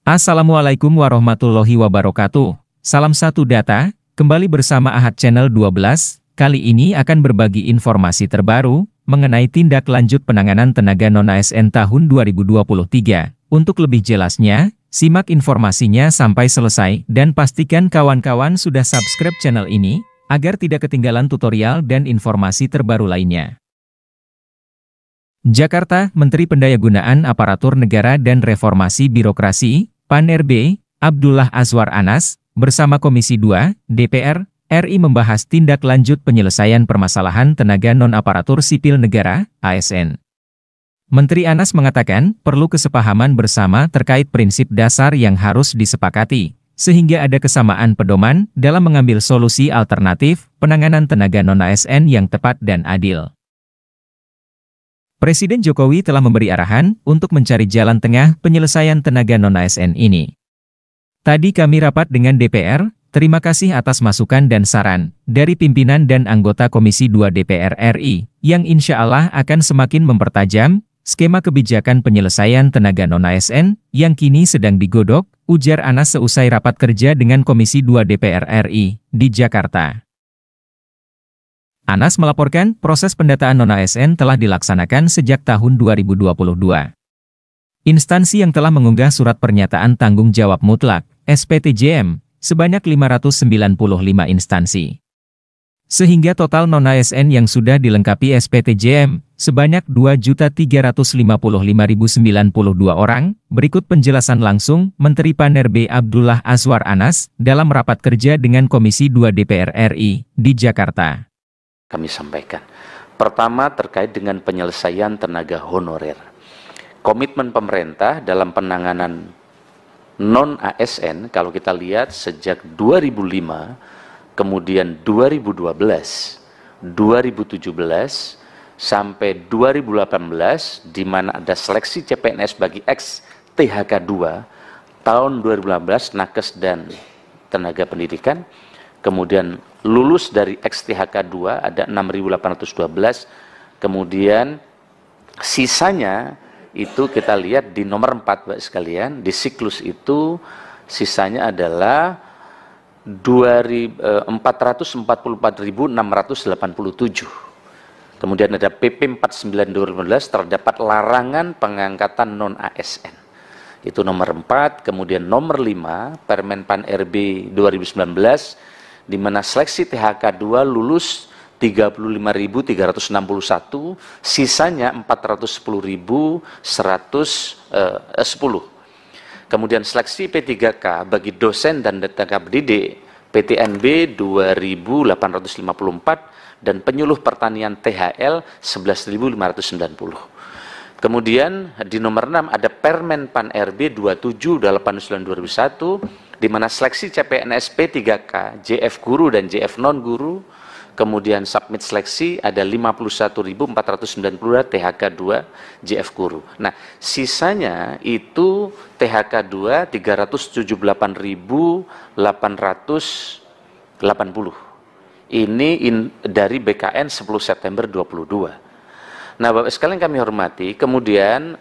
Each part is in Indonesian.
Assalamualaikum warahmatullahi wabarakatuh. Salam satu data, kembali bersama Ahad Channel 12. Kali ini akan berbagi informasi terbaru mengenai tindak lanjut penanganan tenaga non-ASN tahun 2023. Untuk lebih jelasnya, simak informasinya sampai selesai dan pastikan kawan-kawan sudah subscribe channel ini agar tidak ketinggalan tutorial dan informasi terbaru lainnya. Jakarta, Menteri Pendayagunaan Aparatur Negara dan Reformasi Birokrasi, PAN-RB, Abdullah Azwar Anas, bersama Komisi 2, DPR, RI membahas tindak lanjut penyelesaian permasalahan tenaga non-aparatur sipil negara, ASN. Menteri Anas mengatakan, perlu kesepahaman bersama terkait prinsip dasar yang harus disepakati, sehingga ada kesamaan pedoman dalam mengambil solusi alternatif penanganan tenaga non-ASN yang tepat dan adil. Presiden Jokowi telah memberi arahan untuk mencari jalan tengah penyelesaian tenaga non-ASN ini. Tadi kami rapat dengan DPR, terima kasih atas masukan dan saran dari pimpinan dan anggota Komisi 2 DPR RI, yang insya Allah akan semakin mempertajam skema kebijakan penyelesaian tenaga non-ASN yang kini sedang digodok, ujar Anas seusai rapat kerja dengan Komisi 2 DPR RI di Jakarta. Anas melaporkan proses pendataan non-ASN telah dilaksanakan sejak tahun 2022. Instansi yang telah mengunggah surat pernyataan tanggung jawab mutlak, SPTJM, sebanyak 595 instansi. Sehingga total non-ASN yang sudah dilengkapi SPTJM, sebanyak 2.355.092 orang. Berikut penjelasan langsung Menteri PAN-RB Abdullah Azwar Anas dalam rapat kerja dengan Komisi 2 DPR RI di Jakarta. Kami sampaikan. Pertama, terkait dengan penyelesaian tenaga honorer. Komitmen pemerintah dalam penanganan non-ASN, kalau kita lihat sejak 2005, kemudian 2012, 2017, sampai 2018, di mana ada seleksi CPNS bagi ex-THK 2, tahun 2018, Nakes dan tenaga pendidikan, kemudian lulus dari ex-THK 2 ada 6.812, kemudian sisanya itu kita lihat di nomor 4 Bapak sekalian, di siklus itu sisanya adalah 444.687. Kemudian ada PP 49 2015 terdapat larangan pengangkatan non-ASN. Itu nomor 4, kemudian nomor 5 Permen PAN-RB 2019 di mana seleksi THK 2 lulus 35.361, sisanya 410.110. Kemudian seleksi P3K bagi dosen dan tenaga pendidik PTNB 2.854 dan penyuluh pertanian THL 11.590. Kemudian di nomor 6 ada Permen PAN-RB 2789/2001 di mana seleksi CPNS P3K, JF guru dan JF non guru, kemudian submit seleksi ada 51.492 THK 2 JF guru. Nah, sisanya itu THK 2 378.880. Ini dari BKN 10 September 22. Nah, Bapak sekalian kami hormati, kemudian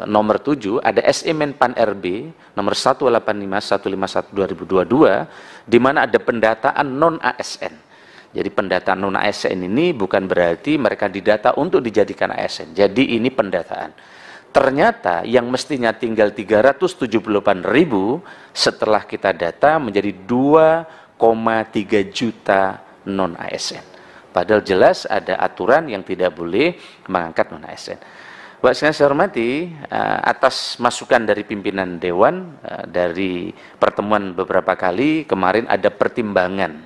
nomor 7 ada SE-Men PAN-RB nomor 185/151/2022 di mana ada pendataan non-ASN. Jadi pendataan non-ASN ini bukan berarti mereka didata untuk dijadikan ASN. Jadi ini pendataan. Ternyata yang mestinya tinggal 378.000 setelah kita data menjadi 2,3 juta non-ASN. Padahal jelas ada aturan yang tidak boleh mengangkat non-ASN. Bapak sekalian saya hormati, atas masukan dari pimpinan Dewan, dari pertemuan beberapa kali, kemarin ada pertimbangan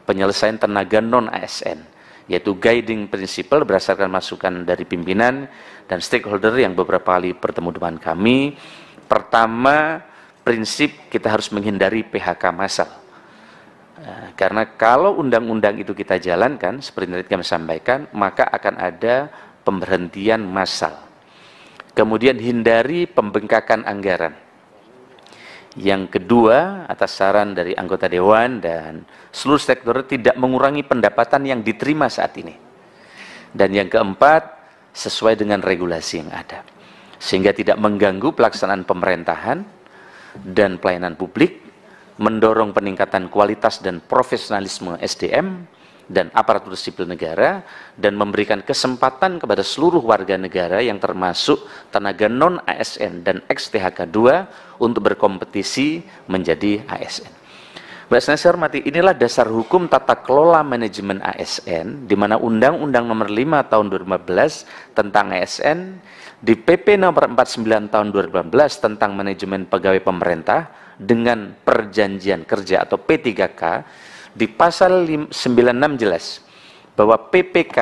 penyelesaian tenaga non-ASN, yaitu guiding principle berdasarkan masukan dari pimpinan dan stakeholder yang beberapa kali bertemu dengan kami. Pertama, prinsip kita harus menghindari PHK massal. Karena kalau undang-undang itu kita jalankan, seperti yang kami sampaikan, maka akan ada pemberhentian massal. Kemudian hindari pembengkakan anggaran. Yang kedua, atas saran dari anggota Dewan dan seluruh stakeholder tidak mengurangi pendapatan yang diterima saat ini. Dan yang keempat, sesuai dengan regulasi yang ada. Sehingga tidak mengganggu pelaksanaan pemerintahan, dan pelayanan publik, mendorong peningkatan kualitas dan profesionalisme SDM dan aparatur sipil negara, dan memberikan kesempatan kepada seluruh warga negara yang termasuk tenaga non-ASN dan ex-THK 2 untuk berkompetisi menjadi ASN. Mbak saya hormati, inilah dasar hukum tata kelola manajemen ASN, di mana Undang-Undang Nomor 5 Tahun 2015 tentang ASN, di PP Nomor 49 Tahun 2015 tentang manajemen pegawai pemerintah dengan perjanjian kerja atau P3K, di pasal 96 jelas bahwa PPK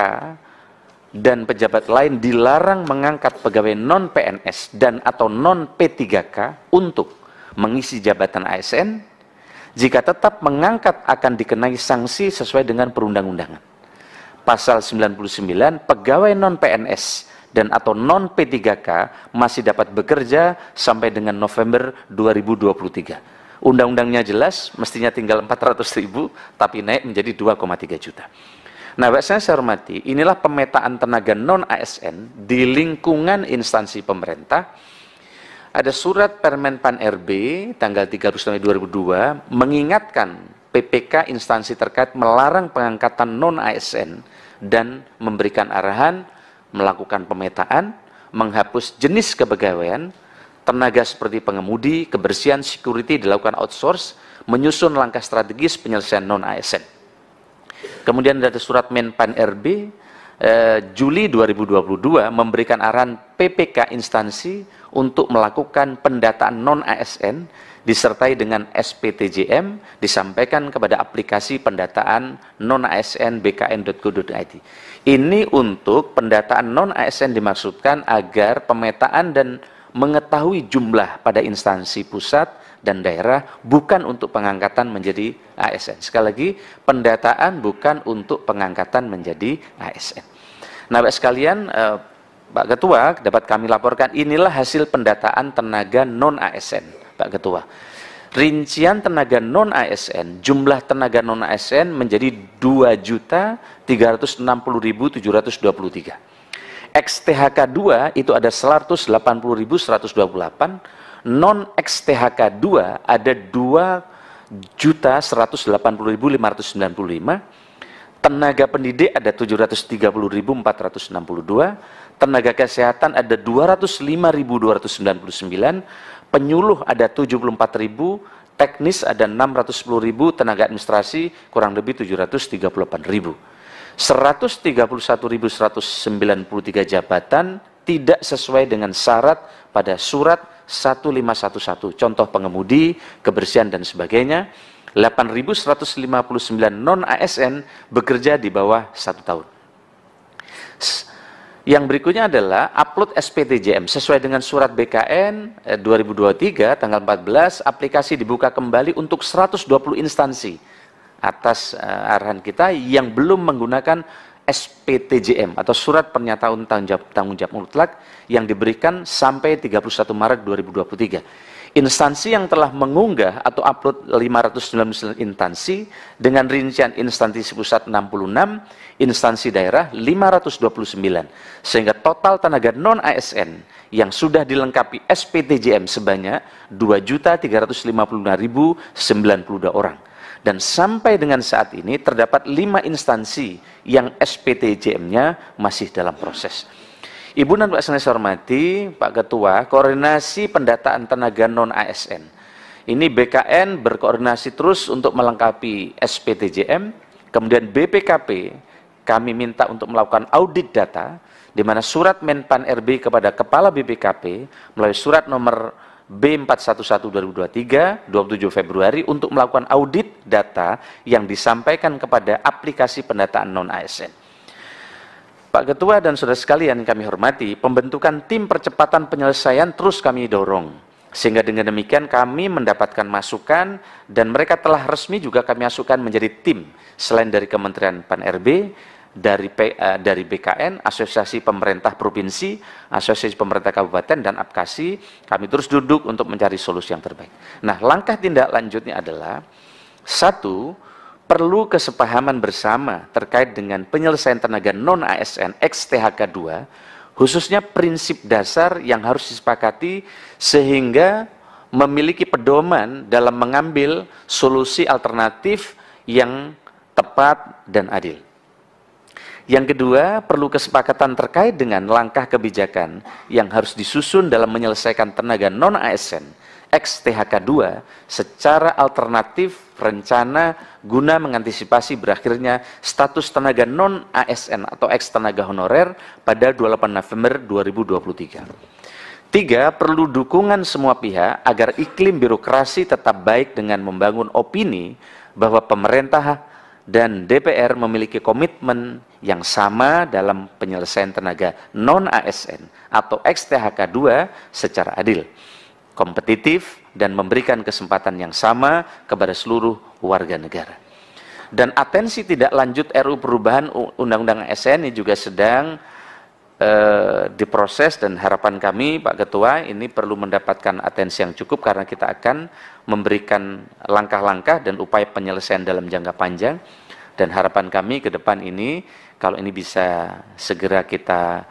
dan pejabat lain dilarang mengangkat pegawai non-PNS dan atau non-P3K untuk mengisi jabatan ASN. Jika tetap mengangkat akan dikenai sanksi sesuai dengan perundang-undangan. Pasal 99, pegawai non-PNS dan atau non-P3K masih dapat bekerja sampai dengan November 2023. Undang-undangnya jelas, mestinya tinggal 400.000, tapi naik menjadi 2,3 juta. Nah, Bapak saya hormati, inilah pemetaan tenaga non-ASN di lingkungan instansi pemerintah. Ada surat Permen Pan RB tanggal 30 September 2002 mengingatkan PPK instansi terkait melarang pengangkatan non-ASN dan memberikan arahan melakukan pemetaan, menghapus jenis kepegawaian, tenaga seperti pengemudi, kebersihan, security dilakukan outsource, menyusun langkah strategis penyelesaian non-ASN. Kemudian ada surat Menpan RB Juli 2022 memberikan arahan PPK instansi untuk melakukan pendataan non-ASN disertai dengan SPTJM disampaikan kepada aplikasi pendataan non-ASN bkn.go.id. Ini untuk pendataan non-ASN dimaksudkan agar pemetaan dan mengetahui jumlah pada instansi pusat dan daerah, bukan untuk pengangkatan menjadi ASN. Sekali lagi, pendataan bukan untuk pengangkatan menjadi ASN. Nah, Bapak sekalian, Pak Ketua, dapat kami laporkan inilah hasil pendataan tenaga non-ASN, Pak Ketua. Rincian tenaga non-ASN, jumlah tenaga non-ASN menjadi 2.360.723. Ex-THK 2 itu ada 180.128, non-ex-THK 2 ada 2.180.595, tenaga pendidik ada 730.462, tenaga kesehatan ada 205.299, penyuluh ada 74.000, teknis ada 610.000, tenaga administrasi kurang lebih 738.000. 131.193 jabatan tidak sesuai dengan syarat pada surat 1511, contoh pengemudi, kebersihan dan sebagainya. 8.159 non-ASN bekerja di bawah 1 tahun. Yang berikutnya adalah upload SPTJM sesuai dengan surat BKN 2023 tanggal 14, aplikasi dibuka kembali untuk 120 instansi atas arahan kita yang belum menggunakan SPTJM atau surat pernyataan tanggung jawab mutlak yang diberikan sampai 31 Maret 2023. Instansi yang telah mengunggah atau upload 599 instansi dengan rincian instansi pusat 66, instansi daerah 529, sehingga total tenaga non-ASN yang sudah dilengkapi SPTJM sebanyak 2.355.092 orang. Dan sampai dengan saat ini terdapat 5 instansi yang SPTJM-nya masih dalam proses. Ibu dan Pak saya hormati, Pak Ketua, koordinasi pendataan tenaga non-ASN. Ini BKN berkoordinasi terus untuk melengkapi SPTJM, kemudian BPKP kami minta untuk melakukan audit data, di mana surat Menpan RB kepada Kepala BPKP melalui surat nomor B411/2023, 27 Februari untuk melakukan audit data yang disampaikan kepada aplikasi pendataan non-ASN. Pak Ketua dan saudara sekalian yang kami hormati, pembentukan tim percepatan penyelesaian terus kami dorong. Sehingga dengan demikian kami mendapatkan masukan dan mereka telah resmi juga kami masukkan menjadi tim. Selain dari Kementerian Pan RB, dari BKN, Asosiasi Pemerintah Provinsi, Asosiasi Pemerintah Kabupaten, dan APKASI, kami terus duduk untuk mencari solusi yang terbaik. Nah, langkah tindak lanjutnya adalah, 1, perlu kesepahaman bersama terkait dengan penyelesaian tenaga non-ASN ex-THK 2, khususnya prinsip dasar yang harus disepakati sehingga memiliki pedoman dalam mengambil solusi alternatif yang tepat dan adil. Yang kedua, perlu kesepakatan terkait dengan langkah kebijakan yang harus disusun dalam menyelesaikan tenaga non-ASN ex-THK 2 secara alternatif rencana guna mengantisipasi berakhirnya status tenaga non-ASN atau ex-tenaga honorer pada 28 November 2023. Tiga, perlu dukungan semua pihak agar iklim birokrasi tetap baik dengan membangun opini bahwa pemerintah dan DPR memiliki komitmen yang sama dalam penyelesaian tenaga non-ASN atau ex-THK 2 secara adil, kompetitif, dan memberikan kesempatan yang sama kepada seluruh warga negara. Dan atensi tidak lanjut RUU perubahan Undang-Undang ASN ini juga sedang diproses, dan harapan kami Pak Ketua ini perlu mendapatkan atensi yang cukup karena kita akan memberikan langkah-langkah dan upaya penyelesaian dalam jangka panjang. Dan harapan kami ke depan ini kalau ini bisa segera kita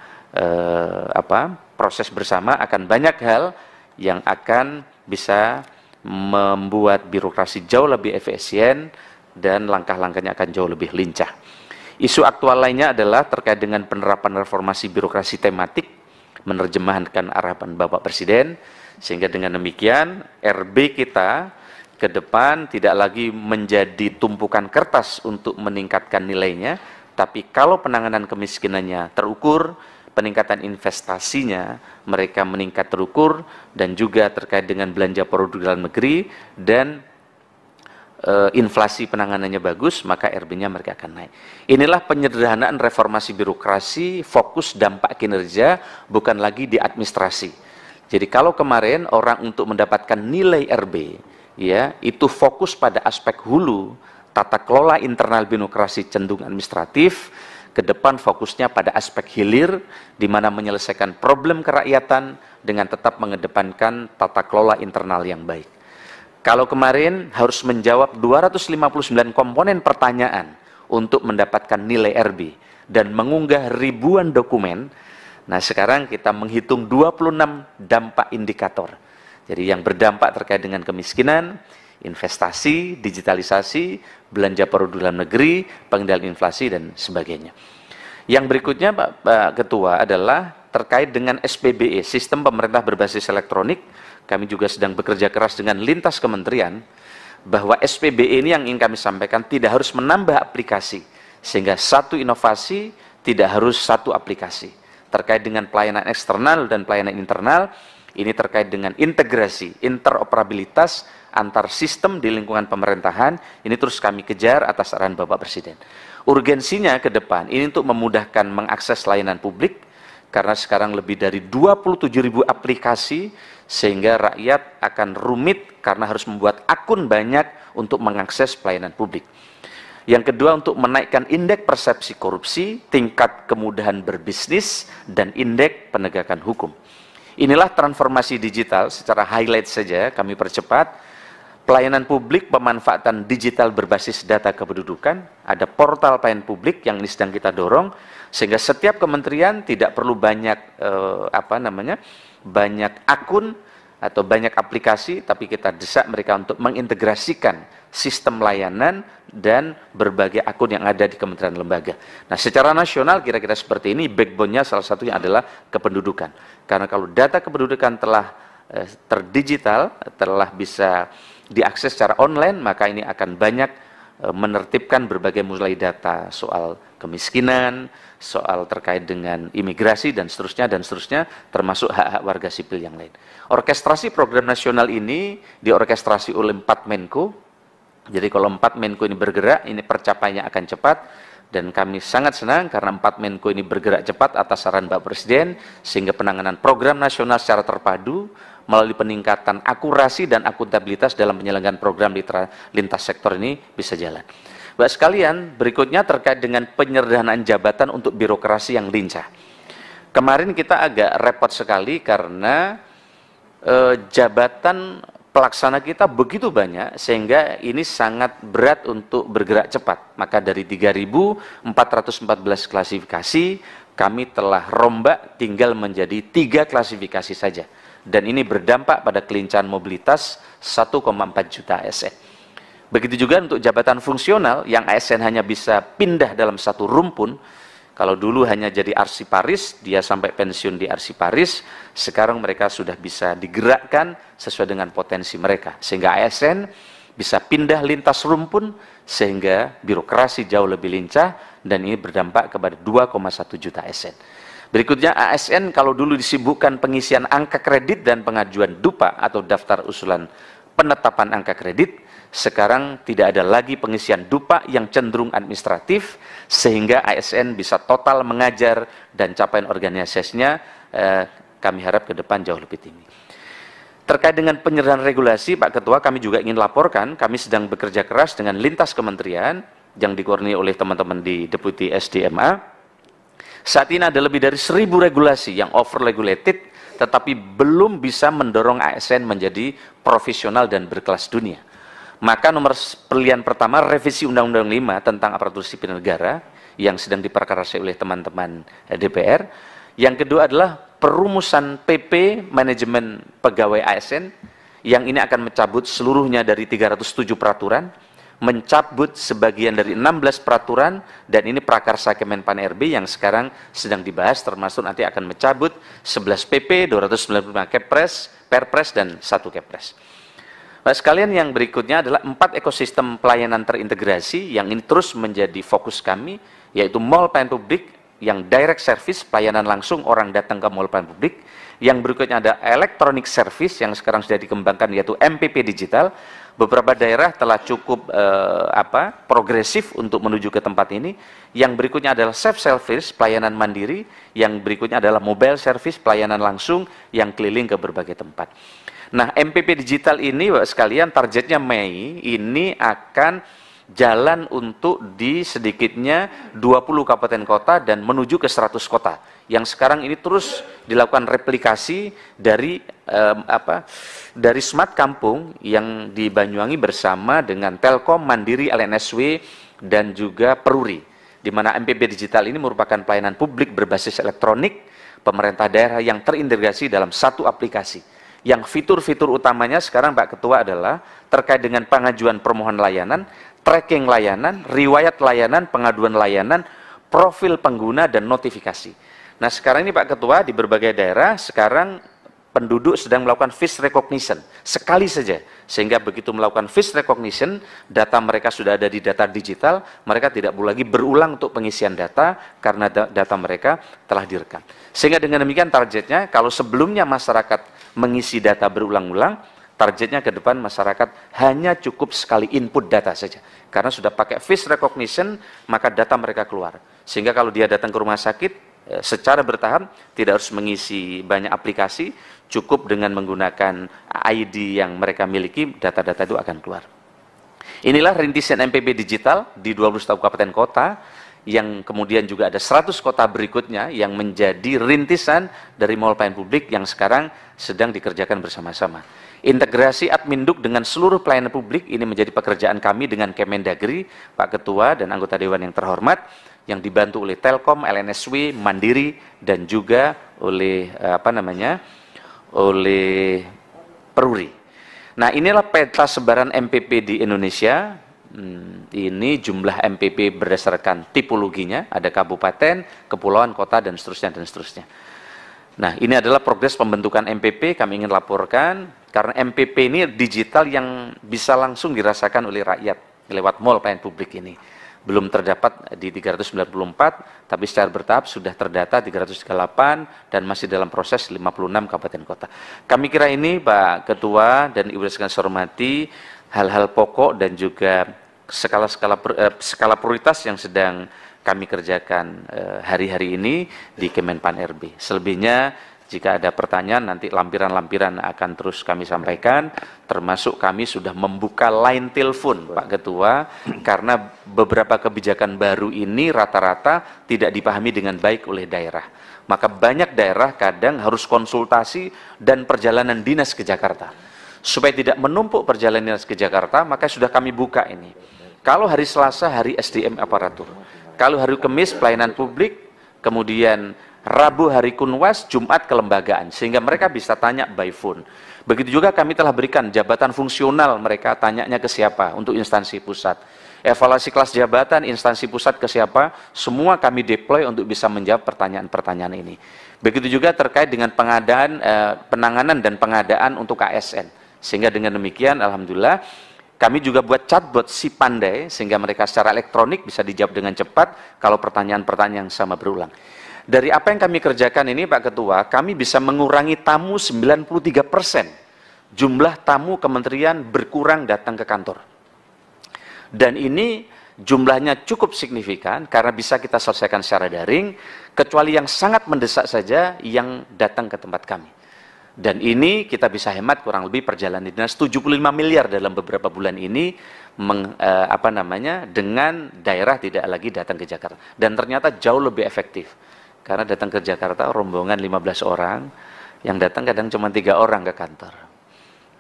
proses bersama, akan banyak hal yang akan bisa membuat birokrasi jauh lebih efisien dan langkah-langkahnya akan jauh lebih lincah. Isu aktual lainnya adalah terkait dengan penerapan reformasi birokrasi tematik, menerjemahkan arahan Bapak Presiden, sehingga dengan demikian RB kita ke depan tidak lagi menjadi tumpukan kertas untuk meningkatkan nilainya, tapi kalau penanganan kemiskinannya terukur, peningkatan investasinya mereka meningkat terukur, dan juga terkait dengan belanja produk dalam negeri dan inflasi penanganannya bagus, maka RB-nya mereka akan naik. Inilah penyederhanaan reformasi birokrasi, fokus dampak kinerja, bukan lagi di administrasi. Jadi kalau kemarin orang untuk mendapatkan nilai RB, ya itu fokus pada aspek hulu, tata kelola internal birokrasi cenderung administratif, ke depan fokusnya pada aspek hilir, di mana menyelesaikan problem kerakyatan dengan tetap mengedepankan tata kelola internal yang baik. Kalau kemarin harus menjawab 259 komponen pertanyaan untuk mendapatkan nilai RB dan mengunggah ribuan dokumen, nah sekarang kita menghitung 26 dampak indikator. Jadi yang berdampak terkait dengan kemiskinan, investasi, digitalisasi, belanja produk dalam negeri, pengendalian inflasi, dan sebagainya. Yang berikutnya Pak Ketua adalah terkait dengan SPBE, Sistem Pemerintah Berbasis Elektronik. Kami juga sedang bekerja keras dengan lintas kementerian, bahwa SPBE ini yang ingin kami sampaikan tidak harus menambah aplikasi, sehingga satu inovasi tidak harus satu aplikasi. Terkait dengan pelayanan eksternal dan pelayanan internal, ini terkait dengan integrasi, interoperabilitas antar sistem di lingkungan pemerintahan, ini terus kami kejar atas arahan Bapak Presiden. Urgensinya ke depan, ini untuk memudahkan mengakses layanan publik, karena sekarang lebih dari 27.000 aplikasi, sehingga rakyat akan rumit karena harus membuat akun banyak untuk mengakses pelayanan publik. Yang kedua, untuk menaikkan indeks persepsi korupsi, tingkat kemudahan berbisnis, dan indeks penegakan hukum. Inilah transformasi digital, secara highlight saja kami percepat. Pelayanan publik, pemanfaatan digital berbasis data kependudukan, ada portal pelayanan publik yang ini sedang kita dorong, sehingga setiap kementerian tidak perlu banyak banyak akun atau banyak aplikasi, tapi kita desak mereka untuk mengintegrasikan sistem layanan dan berbagai akun yang ada di kementerian lembaga. Nah, secara nasional kira-kira seperti ini, backbone-nya salah satunya adalah kependudukan. Karena kalau data kependudukan telah terdigital, telah bisa diakses secara online, maka ini akan banyak menertibkan berbagai mulai data soal kemiskinan, soal terkait dengan imigrasi, dan seterusnya, termasuk hak-hak warga sipil yang lain. Orkestrasi program nasional ini diorkestrasi oleh 4 Menko. Jadi kalau 4 Menko ini bergerak, ini percapaiannya akan cepat, dan kami sangat senang karena 4 Menko ini bergerak cepat atas saran Bapak Presiden, sehingga penanganan program nasional secara terpadu melalui peningkatan akurasi dan akuntabilitas dalam penyelenggaraan program di lintas sektor ini bisa jalan. Bapak sekalian, berikutnya terkait dengan penyederhanaan jabatan untuk birokrasi yang lincah. Kemarin kita agak repot sekali karena jabatan pelaksana kita begitu banyak, sehingga ini sangat berat untuk bergerak cepat. Maka dari 3.414 klasifikasi, kami telah rombak tinggal menjadi 3 klasifikasi saja. dan ini berdampak pada kelincahan mobilitas 1,4 juta ASN. Begitu juga untuk jabatan fungsional yang ASN hanya bisa pindah dalam satu rumpun. Kalau dulu hanya jadi arsiparis, dia sampai pensiun di arsiparis, sekarang mereka sudah bisa digerakkan sesuai dengan potensi mereka. Sehingga ASN bisa pindah lintas rumpun, sehingga birokrasi jauh lebih lincah, dan ini berdampak kepada 2,1 juta ASN. Berikutnya, ASN kalau dulu disibukkan pengisian angka kredit dan pengajuan DUPA atau daftar usulan penetapan angka kredit, sekarang tidak ada lagi pengisian DUPA yang cenderung administratif, sehingga ASN bisa total mengajar dan capaian organisasinya kami harap ke depan jauh lebih tinggi. Terkait dengan penyerahan regulasi, Pak Ketua, kami juga ingin laporkan, kami sedang bekerja keras dengan lintas kementerian yang dikoordinir oleh teman-teman di Deputi SDMA. Saat ini ada lebih dari 1.000 regulasi yang over-regulated, tetapi belum bisa mendorong ASN menjadi profesional dan berkelas dunia. Maka nomor pilihan pertama, revisi Undang-Undang 5 tentang aparatur sipil negara yang sedang diperkarasai oleh teman-teman DPR. Yang kedua adalah perumusan PP manajemen pegawai ASN yang ini akan mencabut seluruhnya dari 307 peraturan, mencabut sebagian dari 16 peraturan, dan ini prakarsa Kemenpan RB yang sekarang sedang dibahas, termasuk nanti akan mencabut 11 PP, 295 Kepres, Perpres, dan 1 Kepres. Nah, sekalian yang berikutnya adalah 4 ekosistem pelayanan terintegrasi yang ini terus menjadi fokus kami, yaitu mall pelayanan publik yang direct service, pelayanan langsung orang datang ke mall pelayanan publik. Yang berikutnya ada electronic service yang sekarang sudah dikembangkan, yaitu MPP digital. Beberapa daerah telah cukup progresif untuk menuju ke tempat ini. Yang berikutnya adalah self-service, pelayanan mandiri. Yang berikutnya adalah mobile service, pelayanan langsung yang keliling ke berbagai tempat. Nah, MPP digital ini, Bapak sekalian, targetnya Mei ini akan jalan untuk di sedikitnya 20 kabupaten kota dan menuju ke 100 kota. Yang sekarang ini terus dilakukan replikasi dari dari Smart Kampung yang di Banyuwangi bersama dengan Telkom, Mandiri, LNSW, dan juga Peruri. Di mana MPP digital ini merupakan pelayanan publik berbasis elektronik pemerintah daerah yang terintegrasi dalam satu aplikasi. Yang fitur-fitur utamanya sekarang, Pak Ketua, adalah terkait dengan pengajuan permohonan layanan, tracking layanan, riwayat layanan, pengaduan layanan, profil pengguna, dan notifikasi. Nah, sekarang ini Pak Ketua, di berbagai daerah sekarang penduduk sedang melakukan face recognition sekali saja, sehingga begitu melakukan face recognition, data mereka sudah ada di data digital, mereka tidak perlu lagi berulang untuk pengisian data karena data mereka telah direkam. Sehingga dengan demikian targetnya, kalau sebelumnya masyarakat mengisi data berulang-ulang, targetnya ke depan masyarakat hanya cukup sekali input data saja. Karena sudah pakai face recognition, maka data mereka keluar. Sehingga kalau dia datang ke rumah sakit, secara bertahap, tidak harus mengisi banyak aplikasi, cukup dengan menggunakan ID yang mereka miliki, data-data itu akan keluar. Inilah rintisan MPP digital di 21 kabupaten kota, yang kemudian juga ada 100 kota berikutnya yang menjadi rintisan dari mall pelayanan publik yang sekarang sedang dikerjakan bersama-sama. Integrasi Adminduk dengan seluruh pelayanan publik ini menjadi pekerjaan kami dengan Kemendagri, Pak Ketua dan anggota Dewan yang terhormat, yang dibantu oleh Telkom, LNSW, Mandiri, dan juga oleh oleh Peruri. Nah, inilah peta sebaran MPP di Indonesia. Ini jumlah MPP berdasarkan tipologinya, ada kabupaten, kepulauan, kota, dan seterusnya, dan seterusnya. Nah, ini adalah progres pembentukan MPP, kami ingin laporkan, karena MPP ini digital yang bisa langsung dirasakan oleh rakyat lewat mall pelayanan publik ini. Belum terdapat di 394, tapi secara bertahap sudah terdata 338 dan masih dalam proses 56 kabupaten kota. Kami kira ini, Pak Ketua dan Ibu sekalian saya hormati, hal-hal pokok dan juga skala prioritas yang sedang kami kerjakan hari-hari ini di Kemenpan RB. Selebihnya, jika ada pertanyaan, nanti lampiran-lampiran akan terus kami sampaikan, termasuk kami sudah membuka line telepon, Pak Ketua, karena beberapa kebijakan baru ini rata-rata tidak dipahami dengan baik oleh daerah. Maka banyak daerah kadang harus konsultasi dan perjalanan dinas ke Jakarta. Supaya tidak menumpuk perjalanan dinas ke Jakarta, maka sudah kami buka ini. Kalau hari Selasa, hari SDM aparatur. Kalau hari Kamis, pelayanan publik, kemudian Rabu hari Kunwas, Jumat kelembagaan, sehingga mereka bisa tanya by phone. Begitu juga kami telah berikan jabatan fungsional, mereka tanyanya ke siapa untuk instansi pusat. Evaluasi kelas jabatan, instansi pusat ke siapa, semua kami deploy untuk bisa menjawab pertanyaan-pertanyaan ini. Begitu juga terkait dengan penanganan dan pengadaan untuk ASN. Sehingga dengan demikian, alhamdulillah, kami juga buat chatbot si pandai, sehingga mereka secara elektronik bisa dijawab dengan cepat kalau pertanyaan-pertanyaan yang sama berulang. Dari apa yang kami kerjakan ini, Pak Ketua, kami bisa mengurangi tamu 93%. Jumlah tamu kementerian berkurang datang ke kantor. Dan ini jumlahnya cukup signifikan karena bisa kita selesaikan secara daring, kecuali yang sangat mendesak saja yang datang ke tempat kami. Dan ini kita bisa hemat kurang lebih perjalanan dinas 75 miliar dalam beberapa bulan ini dengan daerah tidak lagi datang ke Jakarta. Dan ternyata jauh lebih efektif. Karena datang ke Jakarta rombongan 15 orang, yang datang kadang cuma 3 orang ke kantor.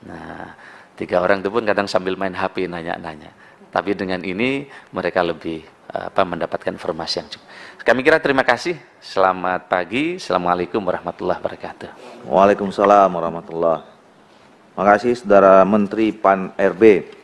Nah, 3 orang itu pun kadang sambil main HP nanya-nanya. Tapi dengan ini mereka lebih mendapatkan informasi yang cukup. Kami kira terima kasih. Selamat pagi. Assalamualaikum warahmatullahi wabarakatuh. Waalaikumsalam warahmatullahi wabarakatuh. Terima kasih Saudara Menteri PAN RB.